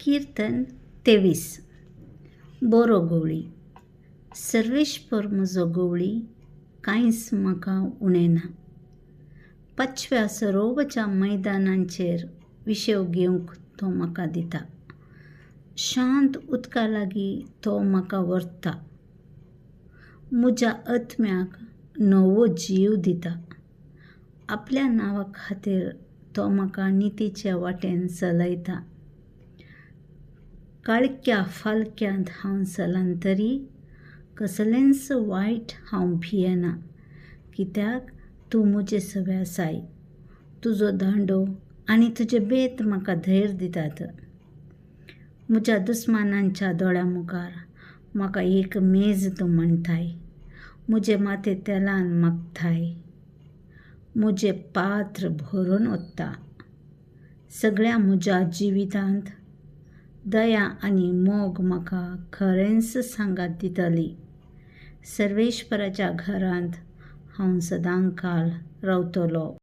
कीर्तन 23. बोरो गवळी. सर्वेश्वर म्हजो गवळी, कांयच म्हाका उणेना. 5व्या सरोवच्या मैदानांचेर विशेव घेवंक तो म्हाका दिता. शांत उदका लागीं तो म्हाका व्हरता. म्हज्या आत्म्याक नवो जीव दिता. आपल्या नांवा खातीर तो म्हाका नितीच्या वाटेन चलयता. काळक्या फालक्यांत हांव चलां तरी कसलेंच वायट हांव भियेना, कित्याक तूं म्हजे सव्यासाय. तुजो धांडो आनी तुजे बेत म्हाका धैर्य दितात. म्हज्या दुस्मानांच्या दोळ्या मुखार म्हाका एक मेज तूं मांडटाय. म्हजे माथे तेलान माखताय. म्हजें पात्र भरून ओत्ता. सगळ्या म्हज्या जिवितांत दया आनी मोग म्हाका खरेंच सांगात दितली. सर्वेश्वराच्या घरांत हांव सदांकाळ रावतलों.